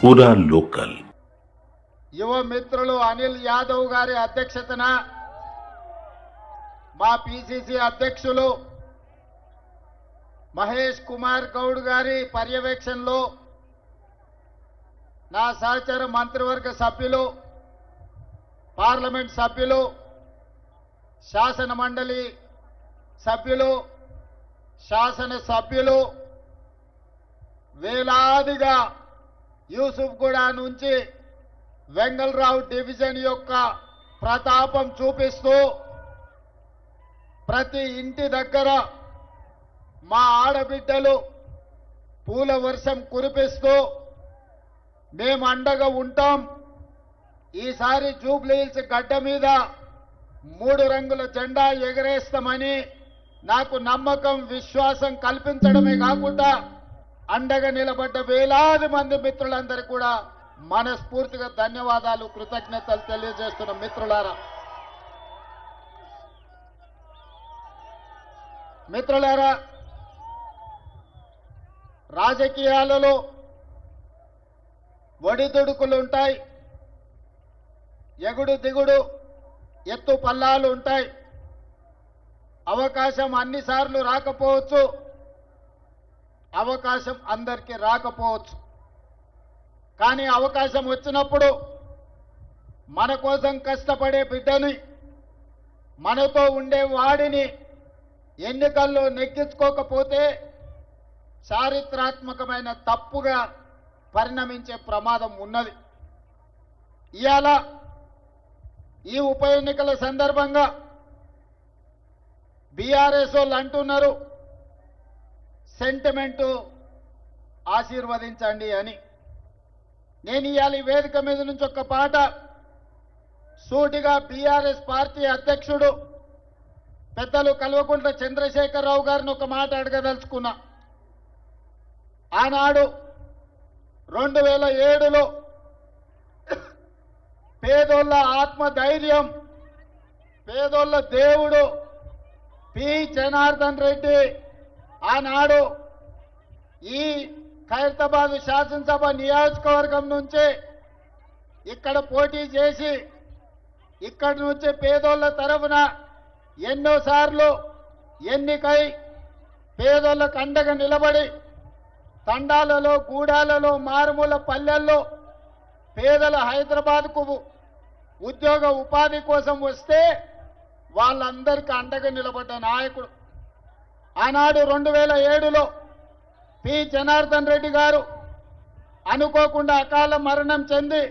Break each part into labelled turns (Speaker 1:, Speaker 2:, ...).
Speaker 1: पूरा लोकल
Speaker 2: యువ మిత్రులు అనిల్ యాదవ్ గారి అధ్యక్షతన మా పిసిసి అధ్యక్షులు మహేష్ కుమార్ గౌడ్ గారి పర్యవేక్షణలో నా సహచర మంత్రివర్గ సభ్యులు పార్లమెంట్ సభ్యులు శాసన మండలి సభ్యులు శాసన సభ్యులు వేలాదిగా యూసుఫ్గూడ నుంచి వెంగళరావు డివిజన్ యొక్క ప్రతాపం చూపిస్తూ ప్రతి ఇంటి దగ్గర మా ఆడబిడ్డలు పూల వర్షం కురిపిస్తూ మేము అండగా ఉంటాం, ఈసారి జూబ్లీ హిల్స్ గడ్డ మీద 3 రంగుల జెండా ఎగరేస్తామని నాకు నమ్మకం విశ్వాసం కల్పించడమే కాకుండా అండగా నిలబడ్డ వేలాది మంది మిత్రులందరికీ కూడా మనస్ఫూర్తిగా ధన్యవాదాలు కృతజ్ఞతలు తెలియజేస్తున్న మిత్రులారా రాజకీయాలలో ఒడిదుడుకులు ఉంటాయి, ఎగుడు దిగుడు ఎత్తు పల్లాలు ఉంటాయి. అవకాశం అన్నిసార్లు రాకపోవచ్చు, అవకాశం అందరికీ రాకపోవచ్చు. కానీ అవకాశం వచ్చినప్పుడు మన కోసం కష్టపడే బిడ్డని, మనతో ఉండే వాడిని ఎన్నికల్లో నెగ్గించుకోకపోతే చారిత్రాత్మకమైన తప్పుగా పరిణమించే ప్రమాదం ఉన్నది. ఇవాళ ఈ ఉప ఎన్నికల సందర్భంగా బీఆర్ఎస్ వాళ్ళు అంటున్నారు సెంటిమెంటు ఆశీర్వదించండి అని. నేను ఇవాళ ఈ వేదిక మీద నుంచి ఒక పాట సూటిగా బీఆర్ఎస్ పార్టీ అధ్యక్షుడు పెద్దలు కల్వకుంట్ల చంద్రశేఖరరావు గారిని ఒక మాట అడగదలుచుకున్నా. ఆనాడు 2007లో పేదోళ్ళ ఆత్మధైర్యం, పేదోళ్ళ దేవుడు పి జనార్దన్ రెడ్డి ఆనాడు ఈ ఖైరతాబాద్ శాసనసభ నియోజకవర్గం నుంచి ఇక్కడ పోటీ చేసి ఇక్కడి నుంచి పేదోళ్ళ తరఫున ఎన్నోసార్లు ఎన్నికై పేదోళ్ళకు అండగా నిలబడి తండాలలో గూడాలలో మారుమూల పల్లెల్లో పేదల హైదరాబాద్కు ఉద్యోగ ఉపాధి కోసం వస్తే వాళ్ళందరికీ అండగా నిలబడ్డ నాయకుడు. ఆనాడు 2007లో పి జనార్దన్ రెడ్డి గారు అనుకోకుండా అకాల మరణం చెంది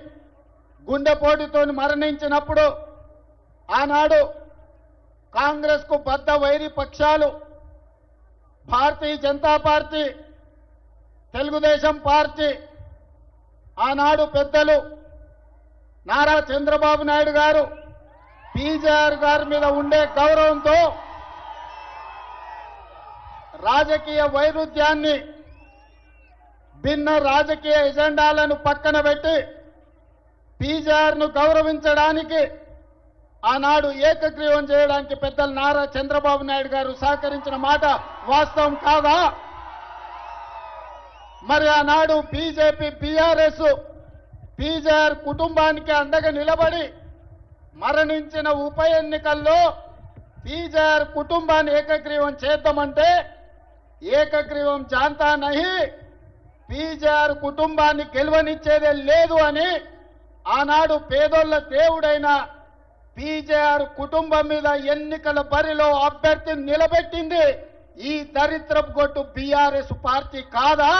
Speaker 2: గుండెపోటుతో మరణించినప్పుడు ఆనాడు కాంగ్రెస్కు బద్ద వైరి పక్షాలు భారతీయ జనతా పార్టీ, తెలుగుదేశం పార్టీ, ఆనాడు పెద్దలు నారా చంద్రబాబు నాయుడు గారు పీజీఆర్ గారి మీద ఉండే గౌరవంతో రాజకీయ వైరుధ్యాన్ని, భిన్న రాజకీయ ఎజెండాలను పక్కన పెట్టి పీజీఆర్ను గౌరవించడానికి ఆనాడు ఏకగ్రీవం చేయడానికి పెద్దలు నారా చంద్రబాబు నాయుడు గారు సహకరించిన మాట వాస్తవం కాదా? మరి ఆనాడు బీజేపీ బీఆర్ఎస్ పీజీఆర్ కుటుంబానికి అండగా నిలబడి మరణించిన ఉప ఎన్నికల్లో పీజీఆర్ కుటుంబాన్ని ఏకగ్రీవం చేద్దామంటే ఏకగ్రీవం జాంతా నహి, పీజీఆర్ కుటుంబాన్ని గెలవనిచ్చేదే లేదు అని ఆనాడు పేదోళ్ల దేవుడైన పీజీఆర్ కుటుంబం మీద ఎన్నికల బరిలో అభ్యర్థిని నిలబెట్టింది ఈ దరిద్రపు గొట్టు బీఆర్ఎస్ పార్టీ కాదా?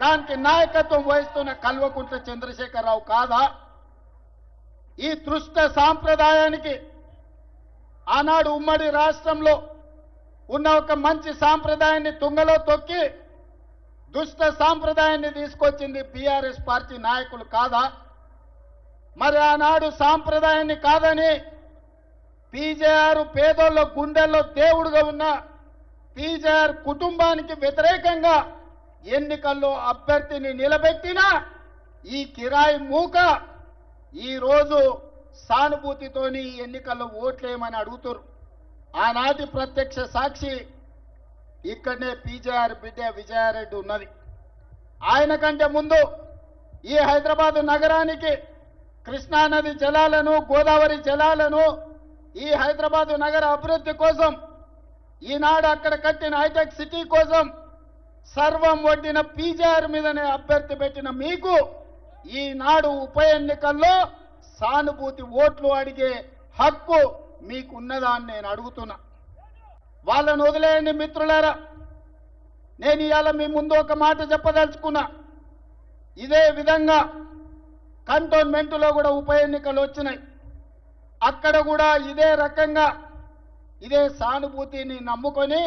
Speaker 2: దానికి నాయకత్వం వహిస్తున్న కల్వకుంట్ల చంద్రశేఖరరావు కాదా? ఈ దృష్ట సాంప్రదాయానికి ఆనాడు ఉమ్మడి రాష్ట్రంలో ఉన్న ఒక మంచి సాంప్రదాయాన్ని తుంగలో తొక్కి దుష్ట సాంప్రదాయాన్ని తీసుకొచ్చింది బీఆర్ఎస్ పార్టీ నాయకులు కాదా? మరి ఆనాడు సాంప్రదాయాన్ని కాదని పీజీఆర్ పేదోళ్ళ గుండెల్లో దేవుడుగా ఉన్న పీజీఆర్ కుటుంబానికి వ్యతిరేకంగా ఎన్నికల్లో అభ్యర్థిని నిలబెట్టిన ఈ కిరాయి మూక ఈ రోజు సానుభూతితోని ఎన్నికల్లో ఓట్లేయమని అడుగుతారు. ఆనాటి ప్రత్యక్ష సాక్షి ఇక్కడనే పీజేఆర్ బిడ్డ విజయారెడ్డి ఉన్నది. ఆయన కంటే ముందు ఈ హైదరాబాద్ నగరానికి కృష్ణానది జలాలను, గోదావరి జలాలను, ఈ హైదరాబాద్ నగర అభివృద్ధి కోసం, ఈనాడు అక్కడ కట్టిన హైటెక్ సిటీ కోసం సర్వం వడ్డిన పీజేఆర్ మీదనే అభ్యర్థి పెట్టిన మీకు ఈనాడు ఉప ఎన్నికల్లో సానుభూతి ఓట్లు అడిగే హక్కు మీకున్నదా అని నేను అడుగుతున్నా. వాళ్ళను వదిలేయండి మిత్రులారా. నేను ఇవాళ మీ ముందు ఒక మాట చెప్పదలుచుకున్నా. ఇదే విధంగా కంటోన్మెంట్లో కూడా ఉప ఎన్నికలు వచ్చినాయి. అక్కడ కూడా ఇదే రకంగా ఇదే సానుభూతిని నమ్ముకొని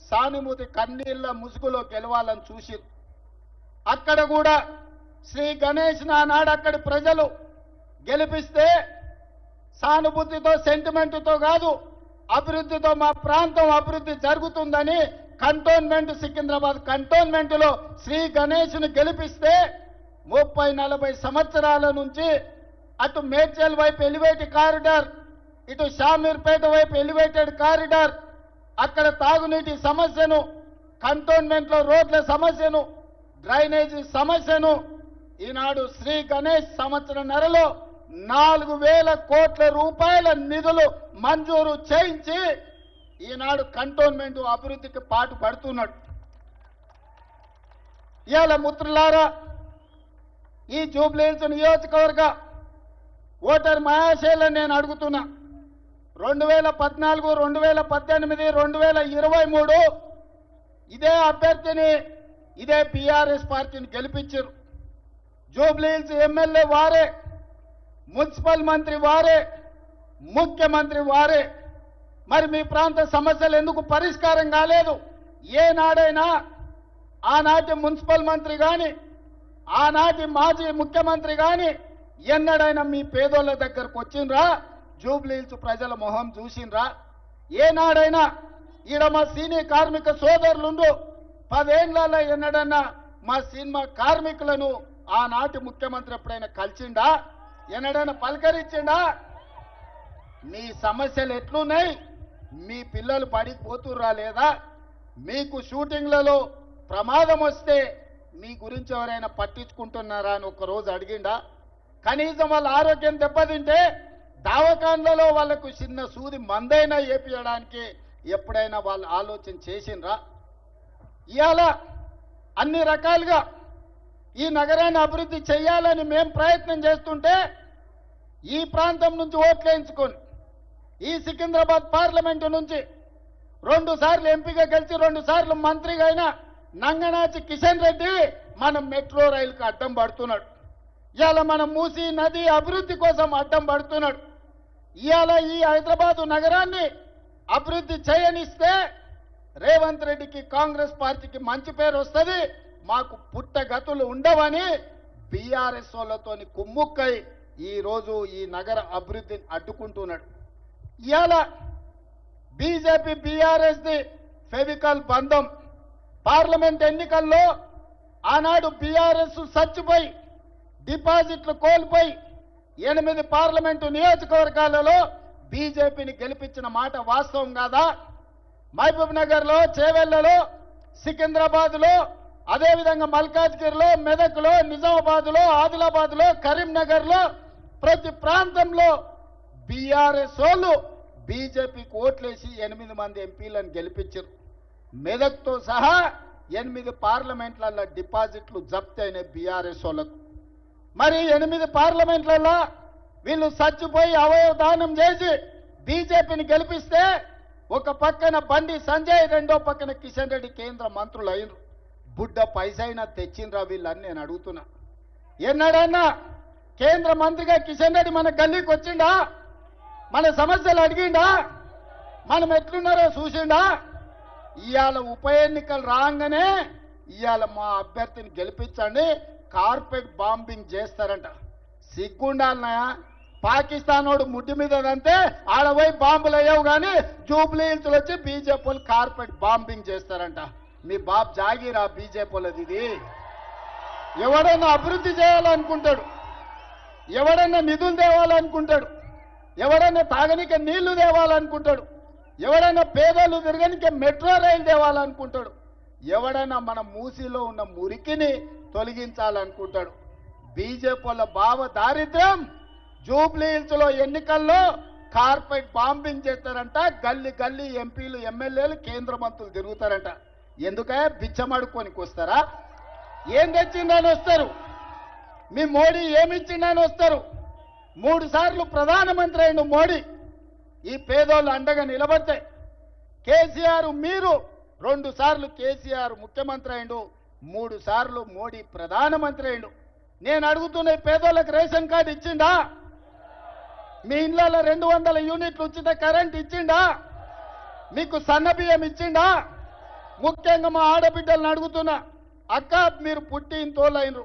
Speaker 2: సానుభూతి కన్నీళ్ల ముసుగులో గెలవాలని చూసి అక్కడ కూడా శ్రీ గణేష్ నాడు అక్కడి ప్రజలు గెలిపిస్తే సానుభూతితో సెంటిమెంటుతో కాదు, అభివృద్ధితో మా ప్రాంతం అభివృద్ధి జరుగుతుందని కంటోన్మెంట్ సికింద్రాబాద్ కంటోన్మెంట్లో శ్రీ గణేష్ను గెలిపిస్తే 30-40 సంవత్సరాల నుంచి అటు మేడ్చల్ వైపు ఎలివేటెడ్ కారిడార్, ఇటు షామీర్పేట వైపు ఎలివేటెడ్ కారిడార్, అక్కడ తాగునీటి సమస్యను, కంటోన్మెంట్లో రోడ్ల సమస్యను, డ్రైనేజీ సమస్యను ఈనాడు శ్రీ గణేష్ సంవత్సరన్నరలో 4,000 కోట్ల రూపాయల నిధులు మంజూరు చేయించి ఈనాడు కంటోన్మెంట్ అభివృద్ధికి పాటు పడుతున్నాడు. ఇవాళ మిత్రులారా, ఈ జూబ్లీహిల్స్ నియోజకవర్గ ఓటర్ మహాశైలను నేను అడుగుతున్నా. 2014, 2018, 2023 ఇదే అభ్యర్థిని, ఇదే బీఆర్ఎస్ పార్టీని గెలిపించారు. జూబ్లీహిల్స్ ఎమ్మెల్యే వారే, మున్సిపల్ మంత్రి వారే, ముఖ్యమంత్రి వారే. మరి మీ ప్రాంత సమస్యలు ఎందుకు పరిష్కారం కాలేదు? ఏనాడైనా ఆనాటి మున్సిపల్ మంత్రి కానీ, ఆనాటి మాజీ ముఖ్యమంత్రి కానీ ఎన్నడైనా మీ పేదోళ్ళ దగ్గరకు వచ్చిండ్రా? జూబ్లీహిల్స్ ప్రజల మొహం చూసిండ్రా? ఏనాడైనా ఈడ మా సీనియర్ కార్మిక సోదరులుండు 10 ఏళ్లలో ఎన్నడన్నా మా సినిమా కార్మికులను ఆనాటి ముఖ్యమంత్రి ఎప్పుడైనా కలిసిండా? ఎన్నడైనా పలకరించిండా? మీ సమస్యలు ఎట్లున్నాయి? మీ పిల్లలు పడిపోతుర్రా లేదా? మీకు షూటింగ్లలో ప్రమాదం వస్తే మీ గురించి ఎవరైనా పట్టించుకుంటున్నారా అని ఒక్కరోజు అడిగిండా? కనీసం వాళ్ళ ఆరోగ్యం దెబ్బతింటే దవాఖాన్లలో వాళ్లకు చిన్న సూది మందైనా ఏపియడానికి ఎప్పుడైనా వాళ్ళు ఆలోచన చేసిండ్రా? ఇవాళ అన్ని రకాలుగా ఈ నగరాన్ని అభివృద్ధి చేయాలని మేం ప్రయత్నం చేస్తుంటే ఈ ప్రాంతం నుంచి ఓట్లు వేయించుకొని ఈ సికింద్రాబాద్ పార్లమెంటు నుంచి 2 సార్లు ఎంపీగా గెలిచి 2 సార్లు మంత్రిగా అయిన నంగనాచి కిషన్ రెడ్డి మన మెట్రో రైలుకు అడ్డం పడుతున్నాడు. ఇవాళ మన మూసీ నది అభివృద్ధి కోసం అడ్డం పడుతున్నాడు. ఇవాళ ఈ హైదరాబాదు నగరాన్ని అభివృద్ధి చేయనిస్తే రేవంత్ రెడ్డికి, కాంగ్రెస్ పార్టీకి మంచి పేరు వస్తుంది, మాకు పుట్టగతులు ఉండవని బీఆర్ఎస్ వాళ్ళతోని కుమ్ముక్కై ఈరోజు ఈ నగర అభివృద్ధిని అడ్డుకుంటున్నాడు. ఇవాళ బీజేపీ బీఆర్ఎస్ది ఫెవికల్ బంధం. పార్లమెంట్ ఎన్నికల్లో ఆనాడు బీఆర్ఎస్ చచ్చిపోయి డిపాజిట్లు కోల్పోయి 8 పార్లమెంటు నియోజకవర్గాలలో బీజేపీని గెలిపించిన మాట వాస్తవం కాదా? మహబూబ్ నగర్లో, చేవెళ్లలో, సికింద్రాబాద్లో, అదేవిధంగా మల్కాజ్గిరిలో, మెదక్లో, నిజామాబాద్లో, ఆదిలాబాద్లో, కరీంనగర్లో ప్రతి ప్రాంతంలో బీఆర్ఎస్ వాళ్ళు బీజేపీకి ఓట్లేసి 8 మంది ఎంపీలను గెలిపించారు. మెదక్తో సహా 8 పార్లమెంట్లలో డిపాజిట్లు జప్తు అయినాయి బీఆర్ఎస్ వాళ్ళకు. మరి 8 పార్లమెంట్లలో వీళ్ళు చచ్చిపోయి అవయవ దానం చేసి బీజేపీని గెలిపిస్తే ఒక పక్కన బండి సంజయ్, రెండో పక్కన కిషన్ రెడ్డి కేంద్ర మంత్రులు అయినరు. బుడ్డ పైసైనా తెచ్చిండ్రా వీళ్ళని నేను అడుగుతున్నా. ఎన్నడన్నా కేంద్ర మంత్రిగా కిషన్ రెడ్డి మన గల్లీకి వచ్చిండా? మన సమస్యలు అడిగిండా? మనం ఎట్లున్నారో చూసిండా? ఇవాళ ఉప ఎన్నికలు రాగానే ఇవాళ మా అభ్యర్థిని గెలిపించండి, కార్పెట్ బాంబింగ్ చేస్తారంట. సిగ్గుండాలన్నాయా? పాకిస్తాన్ వాడు ముడ్డి మీదంటే ఆడపోయి బాంబులు అయ్యావు కానీ జూబ్లీహిల్స్ వచ్చి బీజేపీ వాళ్ళు కార్పెట్ బాంబింగ్ చేస్తారంట. మీ బాబు జాగీరా బీజేపీ వాళ్ళది ఇది. ఎవడన్నా అభివృద్ధి చేయాలనుకుంటాడు, ఎవడన్నా నిధులు తేవాలనుకుంటాడు, ఎవడన్నా తాగనీకి నీళ్లు తేవాలనుకుంటాడు, ఎవడైనా పేదలు తిరగనికే మెట్రో రైలు తేవాలనుకుంటాడు. ఎవడైనా మన మూసీలో ఉన్న మురికిని తొలగించాలనుకుంటాడు. బీజేపీ వాళ్ళ భావ దారిద్ర్యం జూబ్లీ హిల్స్ లో ఎన్నికల్లో కార్పెట్ బాంబింగ్ చేస్తారంట. గల్లీ గల్లీ ఎంపీలు ఎమ్మెల్యేలు కేంద్ర మంత్రులు తిరుగుతారంట. ఎందుకంటే బిచ్చమడుకోనికి వస్తారా? ఏం తెచ్చిందని వస్తారు? మీ మోడీ ఏమిచ్చిందని వస్తారు? 3 సార్లు ప్రధానమంత్రి అయిన మోడీ ఈ పేదోళ్ళు అండగా నిలబడితే, కేసీఆర్ మీరు 2 సార్లు కేసీఆర్ ముఖ్యమంత్రి అయిండు, 3 సార్లు మోడీ ప్రధానమంత్రి అయిండు. నేను అడుగుతున్న ఈ పేదోళ్ళకి రేషన్ కార్డు ఇచ్చిండా? మీ ఇళ్లలో 200 యూనిట్లు ఉచిత కరెంట్ ఇచ్చిండా? మీకు సన్నబియ్యం ఇచ్చిండా? ముఖ్యంగా మా ఆడబిడ్డలను అడుగుతున్నా, అక్క మీరు పుట్టి ఇంతోళ్ళైనరు,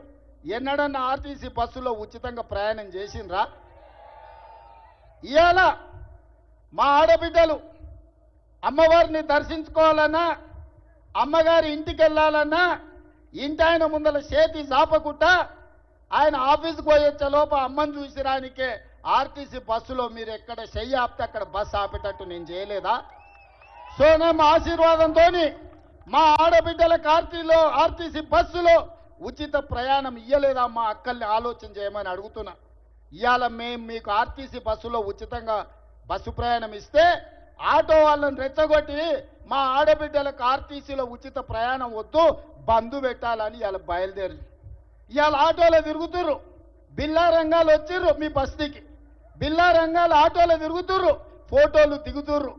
Speaker 2: ఎన్నడన్నా ఆర్టీసీ బస్సులో ఉచితంగా ప్రయాణం చేసిండ్రా? ఇవాళ మా ఆడబిడ్డలు అమ్మవారిని దర్శించుకోవాలన్నా, అమ్మగారి ఇంటికి వెళ్ళాలన్నా, ఇంటి ఆయన ముందల చేతి చాపకుండా ఆయన ఆఫీస్కి పోయొచ్చే లోప అమ్మని చూసిరానికే ఆర్టీసీ బస్సులో మీరు ఎక్కడ చెయ్యి ఆపితే అక్కడ బస్సు ఆపేటట్టు నేను చేయలేదా? సోనం ఆశీర్వాదంతో మా ఆడబిడ్డలకు ఆర్టీసీ బస్సులో ఉచిత ప్రయాణం ఇయ్యలేదా? మా అక్కల్ని ఆలోచన చేయమని అడుగుతున్నా. ఇవాళ మేము మీకు ఆర్టీసీ బస్సులో ఉచితంగా బస్సు ప్రయాణం ఇస్తే ఆటో వాళ్ళని రెచ్చగొట్టి మా ఆడబిడ్డలకు ఆర్టీసీలో ఉచిత ప్రయాణం వద్దు, బంధు పెట్టాలని ఇవాళ బయలుదేరి ఇవాళ ఆటోలో తిరుగుతుర్రు. బిల్లా రంగాలు వచ్చిర్రు మీ బస్తీకి, బిల్లా రంగాలు ఆటోలో తిరుగుతుర్రు, ఫోటోలు దిగుతుర్రు.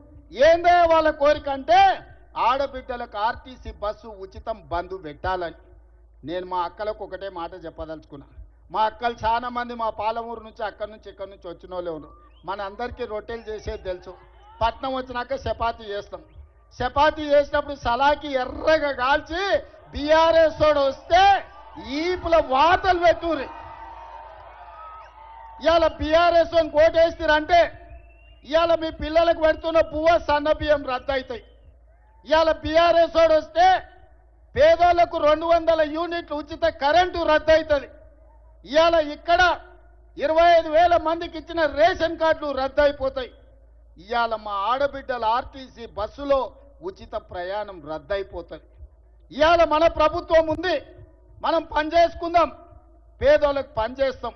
Speaker 2: ఏందో వాళ్ళ కోరిక అంటే ఆడబిడ్డలకు ఆర్టీసీ బస్సు ఉచితం బంధు పెట్టాలని. నేను మా అక్కలకు ఒకటే మాట చెప్పదలుచుకున్నా. మా అక్కలు చాలా మంది మా పాలమూరు నుంచి అక్కడి నుంచి ఇక్కడి నుంచి వచ్చిన వాళ్ళే ఉన్నారు. మన అందరికీ రొట్టెలు చేసేది తెలుసు. పట్నం వచ్చినాక చపాతీ చేస్తాం. చపాతీ చేసినప్పుడు సలాకి ఎర్రగా కాల్చి బీఆర్ఎస్ తోడు వస్తే ఈపుల వాతలు పెట్టుర్రి. ఇవాళ బీఆర్ఎస్ కోటేస్తారంటే ఇవాళ మీ పిల్లలకు పెడుతున్న పువ్వ సన్న బియ్యం రద్దు అవుతాయి. ఇవాళ బీఆర్ఎస్ తోడు వస్తే పేదోళ్లకు 200 యూనిట్లు ఉచిత కరెంటు రద్దు అవుతుంది. ఇవాళ ఇక్కడ 25,000 మందికి ఇచ్చిన రేషన్ కార్డులు రద్దు అయిపోతాయి. ఇవాళ మా ఆడబిడ్డల ఆర్టీసీ బస్సులో ఉచిత ప్రయాణం రద్దు అయిపోతుంది. ఇవాళ మన ప్రభుత్వం ఉంది, మనం పని చేసుకుందాం, పేదోళ్ళకు పని చేస్తాం.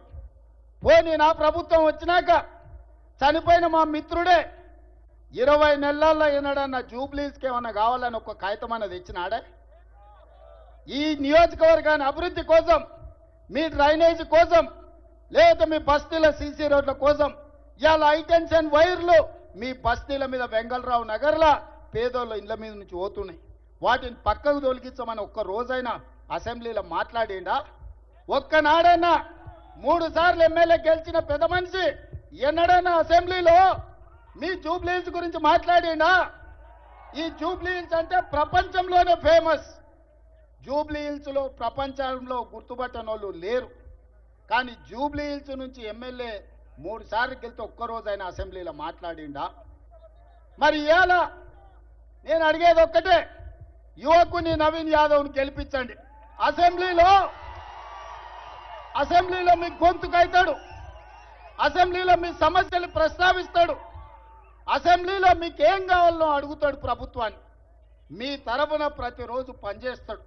Speaker 2: పోనీ నా ప్రభుత్వం వచ్చినాక చనిపోయిన మా మిత్రుడే 20 నెలల్లో ఏనాడన్నా జూబ్లీస్కి ఏమన్నా కావాలని ఒక కాగితం అన్నది ఇచ్చినాడే? ఈ నియోజకవర్గాన్ని అభివృద్ధి కోసం, మీ డ్రైనేజ్ కోసం, లేదా మీ బస్తీల సీసీ రోడ్ల కోసం ఇవాళ హైటెన్షన్ వైర్లు మీ బస్తీల మీద వెంగళరావు నగర్లా పేదోళ్ళ ఇళ్ల మీద నుంచి పోతున్నాయి. వాటిని పక్కకు తొలగించమని ఒక్క రోజైనా అసెంబ్లీలో మాట్లాడిండా? ఒక్కనాడైనా 3 సార్లు ఎమ్మెల్యే గెలిచిన పెద్ద మనిషి ఎన్నడైనా అసెంబ్లీలో మీ జూబ్లీహిల్స్ గురించి మాట్లాడిండా? ఈ జూబ్లీహిల్స్ అంటే ప్రపంచంలోనే ఫేమస్. జూబ్లీహిల్స్ లో ప్రపంచంలో గుర్తుపట్టని వాళ్ళు లేరు. కానీ జూబ్లీహిల్స్ నుంచి ఎమ్మెల్యే 3 సార్లు గెలితే ఒక్కరోజైనా అసెంబ్లీలో మాట్లాడిండా? మరి ఇవాళ నేను అడిగేది ఒక్కటే, యువకుని నవీన్ యాదవ్ని గెలిపించండి. అసెంబ్లీలో మీ గొంతుకైతాడు, అసెంబ్లీలో మీ సమస్యలు ప్రస్తావిస్తాడు, అసెంబ్లీలో మీకు ఏం కావాలో అడుగుతాడు ప్రభుత్వాన్ని. మీ తరఫున ప్రతిరోజు పనిచేస్తాడు,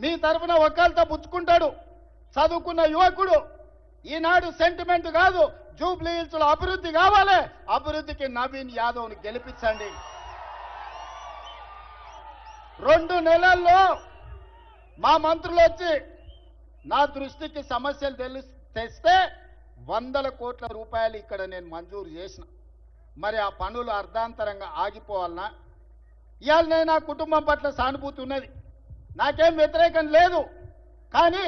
Speaker 2: మీ తరఫున వకాల్తా పుచ్చుకుంటాడు. చదువుకున్న యువకుడు. ఈనాడు సెంటిమెంట్ కాదు, జూబ్లీహిల్స్ లో అభివృద్ధి కావాలి, అభివృద్ధికి నవీన్ యాదవ్ని గెలిపించండి. 2 నెలల్లో మా మంత్రులు వచ్చి నా దృష్టికి సమస్యలు తెస్తే 100 కోట్ల రూపాయలు ఇక్కడ నేను మంజూరు చేసిన. మరి ఆ పనులు అర్ధాంతరంగా ఆగిపోవాలనా? ఇవాళ నేను నా కుటుంబం పట్ల సానుభూతి ఉన్నది, నాకేం వ్యతిరేకం లేదు. కానీ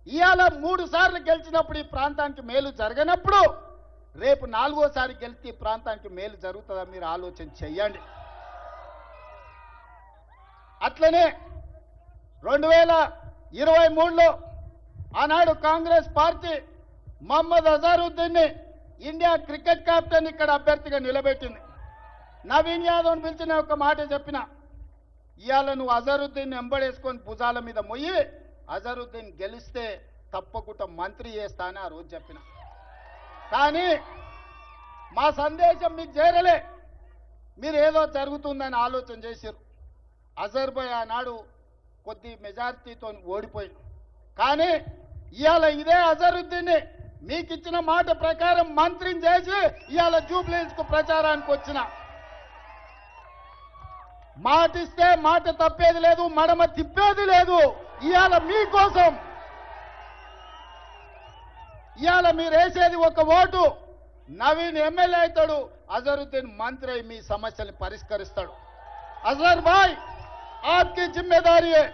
Speaker 2: ఇవాళ 3 సార్లు గెలిచినప్పుడు ఈ ప్రాంతానికి మేలు జరగనప్పుడు రేపు 4వసారి గెలిచి ఈ ప్రాంతానికి మేలు జరుగుతుందా? మీరు ఆలోచన చెయ్యండి. అట్లనే 2023లో ఆనాడు కాంగ్రెస్ పార్టీ మహమ్మద్ అజారుద్దీన్ని ఇండియా క్రికెట్ కెప్టెన్ ఇక్కడ అభ్యర్థిగా నిలబెట్టింది. నవీన్ యాదవ్ని పిలిచిన ఒక మాట చెప్పిన, ఇవాళ నువ్వు అజరుద్దీన్ ఎంబడేసుకొని భుజాల మీద మొయ్యి అజరుద్దీన్ గెలిస్తే తప్పకుండా మంత్రి చేస్తా అని ఆ రోజు చెప్పిన. కానీ మా సందేశం మీకు చేరలే. మీరు ఏదో జరుగుతుందని ఆలోచన చేశారు. అజర్బై ఆనాడు కొద్ది మెజారిటీతో ఓడిపోయింది. కానీ ఇవాళ ఇదే అజరుద్దీన్ని మీకు ఇచ్చిన మాట ప్రకారం మంత్రిని చేసి ఇవాళ జూబ్లీహిల్స్ కు ప్రచారానికి వచ్చిన. మాట ఇస్తే మాట తప్పేది లేదు, మడమ తిప్పేది లేదు. ఇవాళ మీకోసం ఇవాళ మీరు వేసేది ఒక ఓటు. నవీన్ ఎమ్మెల్యే అవుతాడు, అజరుద్దీన్ మంత్రి అయి మీ సమస్యల్ని పరిష్కరిస్తాడు. अजहर भाई, आपकी जिम्मेदारी है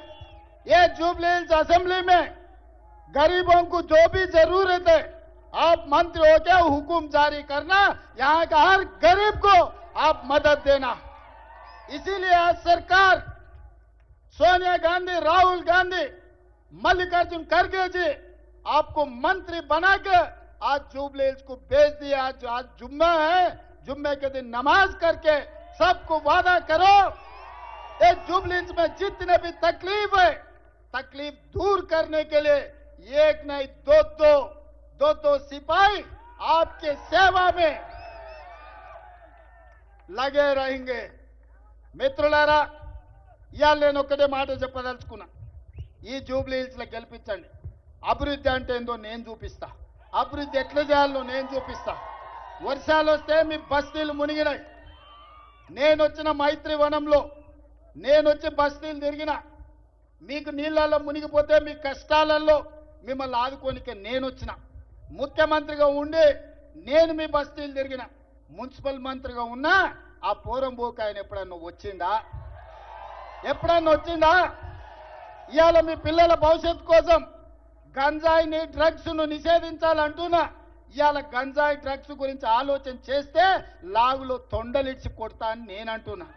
Speaker 2: ये जुबलीहिल्स असेंबली में गरीबों को जो भी जरूरत है आप मंत्री हो क्या हुकुम जारी करना, यहाँ का हर गरीब को आप मदद देना. इसीलिए आज सरकार सोनिया गांधी, राहुल गांधी, मल्लिकार्जुन खड़गे जी आपको मंत्री बनाकर आज जुबलीहिल्स को भेज दिया. आज जुम्मा है, जुम्मे के दिन नमाज करके सबको वादा करो एक जुबलीहिल्स में जितने भी तकलीफ है तकलीफ दूर करने के लिए एक नहीं दो सिपाही आपके सेवा में लगे रहेंगे. మిత్రులారా, ఇవాళ నేను ఒక్కటే మాట చెప్పదలుచుకున్నా. ఈ జూబ్లీహిల్స్ లో గెలిపించండి. అభివృద్ధి అంటే ఏందో నేను చూపిస్తా, అభివృద్ధి ఎట్లా చేయాలో నేను చూపిస్తా. వర్షాలు వస్తే మీ బస్తీలు మునిగినాయి. నేను వచ్చిన మైత్రి వనంలో నేను వచ్చి బస్తీలు తిరిగిన. మీకు నీళ్ళల్లో మునిగిపోతే మీ కష్టాలలో మిమ్మల్ని ఆదుకోనికే నేను వచ్చిన. ముఖ్యమంత్రిగా ఉండి నేను మీ బస్తీలు తిరిగిన. మున్సిపల్ మంత్రిగా ఉన్నా ఆ పోరంబోకు ఆయన ఎప్పుడన్నా వచ్చిందా? ఇవాళ మీ పిల్లల భవిష్యత్తు కోసం గంజాయిని, డ్రగ్స్ ను నిషేధించాలంటున్నా. ఇవాళ గంజాయి, డ్రగ్స్ గురించి ఆలోచన చేస్తే లాగులో తొండలిడ్చి కొడతా అని నేనంటున్నా.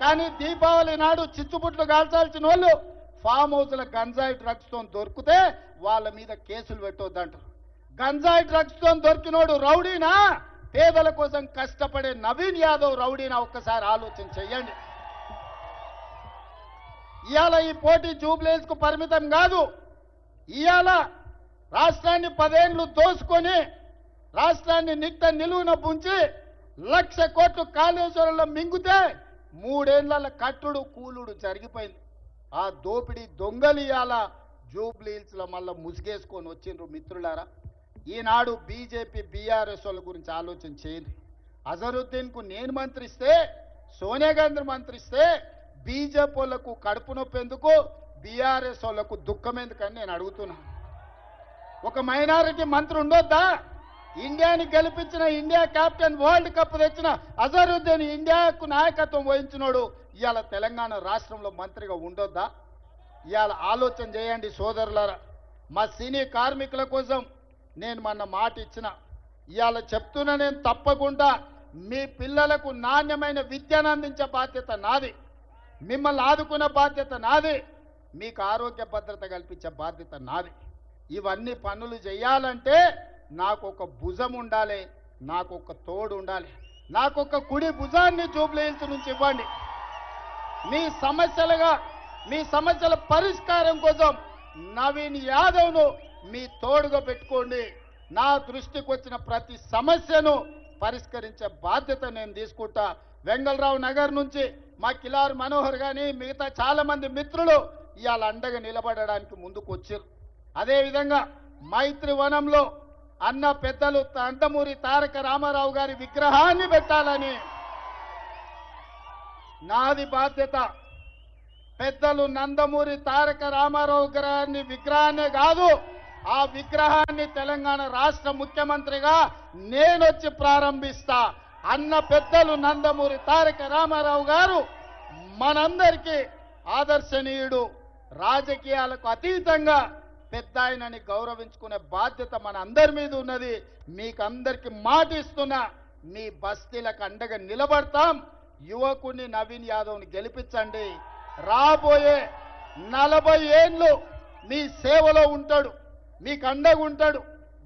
Speaker 2: కానీ దీపావళి నాడు చిచ్చుబుట్లు కాల్చాల్సిన వాళ్ళు ఫామ్ హౌస్ల గంజాయి డ్రగ్స్ తో దొరికితే వాళ్ళ మీద కేసులు పెట్టొద్దంటారు. గంజాయి డ్రగ్స్ తో దొరికినోడు రౌడీనా, పేదల కోసం కష్టపడే నవీన్ యాదవ్ రౌడీనా? ఒక్కసారి ఆలోచన చెయ్యండి. ఇవాళ ఈ పోటీ జూబ్లీహిల్స్ కు పరిమితం కాదు. ఇవాళ రాష్ట్రాన్ని 10 ఏళ్లు దోసుకొని రాష్ట్రాన్ని నిట్ట నిలువున పుంచి 1,00,000 కోట్లు కాళేశ్వరంలో మింగితే 3 ఏళ్ల కట్టుడు కూలుడు జరిగిపోయింది. ఆ దోపిడీ దొంగలు ఇవాళ జూబ్లీహిల్స్ లో మళ్ళీ ముసుగేసుకొని వచ్చిండ్రు. మిత్రులారా, ఈనాడు బీజేపీ, బీఆర్ఎస్ వాళ్ళ గురించి ఆలోచన చేయండి. అజరుద్దీన్ కు నేను మంత్రిస్తే, సోనియా గాంధీ మంత్రిస్తే బీజేపీ వాళ్ళకు కడుపు నొప్పి ఎందుకు, బీఆర్ఎస్ వాళ్ళకు దుఃఖం ఎందుకని నేను అడుగుతున్నా. ఒక మైనారిటీ మంత్రి ఉండొద్దా? ఇండియాని గెలిపించిన, ఇండియా కెప్టెన్, వరల్డ్ కప్ తెచ్చిన అజరుద్దీన్ ఇండియాకు నాయకత్వం వహించినోడు ఇవాళ తెలంగాణ రాష్ట్రంలో మంత్రిగా ఉండొద్దా? ఇవాళ ఆలోచన చేయండి సోదరులారా. మా సినీ కార్మికుల కోసం నేను మొన్న మాట ఇచ్చిన. ఇవాళ చెప్తున్నా, నేను తప్పకుండా మీ పిల్లలకు నాణ్యమైన విద్యను అందించే బాధ్యత నాది, మిమ్మల్ని ఆదుకునే బాధ్యత నాది, మీకు ఆరోగ్య భద్రత కల్పించే బాధ్యత నాది. ఇవన్నీ పనులు చేయాలంటే నాకు ఒక భుజం ఉండాలి, నాకు ఒక తోడు ఉండాలి. నాకు ఒక కుడి భుజాన్ని జూబ్లీహిల్స్ నుంచి ఇవ్వండి. మీ సమస్యల పరిష్కారం కోసం నవీన్ యాదవ్ను మీ తోడుగా పెట్టుకోండి. నా దృష్టికి వచ్చిన ప్రతి సమస్యను పరిష్కరించే బాధ్యత నేను తీసుకుంటా. వెంగళరావు నగర్ నుంచి మా కిలార్ మనోహర్ గాని మిగతా చాలా మంది మిత్రులు ఇవాళ అండగా నిలబడడానికి ముందుకు వచ్చారు. అదేవిధంగా మైత్రి వనంలో అన్న పెద్దలు నందమూరి తారక రామారావు గారి విగ్రహాన్ని పెట్టాలని నాది బాధ్యత. పెద్దలు నందమూరి తారక రామారావు గారి విగ్రహాన్ని కాదు, ఆ విగ్రహాన్ని తెలంగాణ రాష్ట్ర ముఖ్యమంత్రిగా నేనొచ్చి ప్రారంభిస్తా. అన్న పెద్దలు నందమూరి తారక రామారావు గారు మనందరికీ ఆదర్శనీయుడు. రాజకీయాలకు అతీతంగా పెద్ద ఆయనని గౌరవించుకునే బాధ్యత మన అందరి మీద ఉన్నది. మీకందరికీ మాట ఇస్తున్నా, మీ బస్తీలకు అండగా నిలబడతాం. యువకుడిని నవీన్ యాదవ్ని గెలిపించండి. రాబోయే 40 ఏళ్ళు మీ సేవలో ఉంటాడు, మీకు అండగా ఉంటాడు.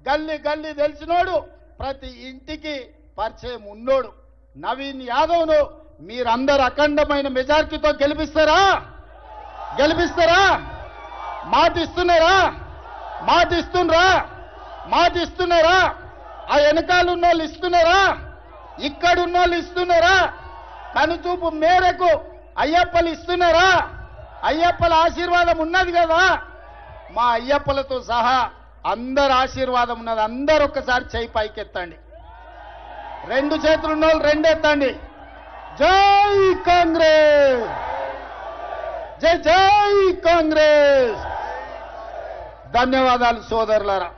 Speaker 2: గల్లీ గల్లీ తెలిసినోడు, ప్రతి ఇంటికి పరిచయం ఉన్నోడు నవీన్ యాదవ్ను మీరందరూ అఖండమైన మెజారిటీతో గెలిపిస్తారా? మాట ఇస్తున్నారా? ఆ వెనకాల ఉన్నోళ్ళు ఇస్తున్నారా? ఇక్కడ ఉన్నోళ్ళు ఇస్తున్నారా? కనుచూపు మేరకు అయ్యప్పలు ఇస్తున్నారా? అయ్యప్పల ఆశీర్వాదం ఉన్నది కదా. మా అయ్యప్పలతో సహా అందరు ఆశీర్వాదం ఉన్నది. అందరు ఒక్కసారి చేయి పైకెత్తండి. రెండు చేతులు ఉన్న వాళ్ళు రెండెత్తండి. జై కాంగ్రెస్, జై జై కాంగ్రెస్. ధన్యవాదాలు సోదరులారా.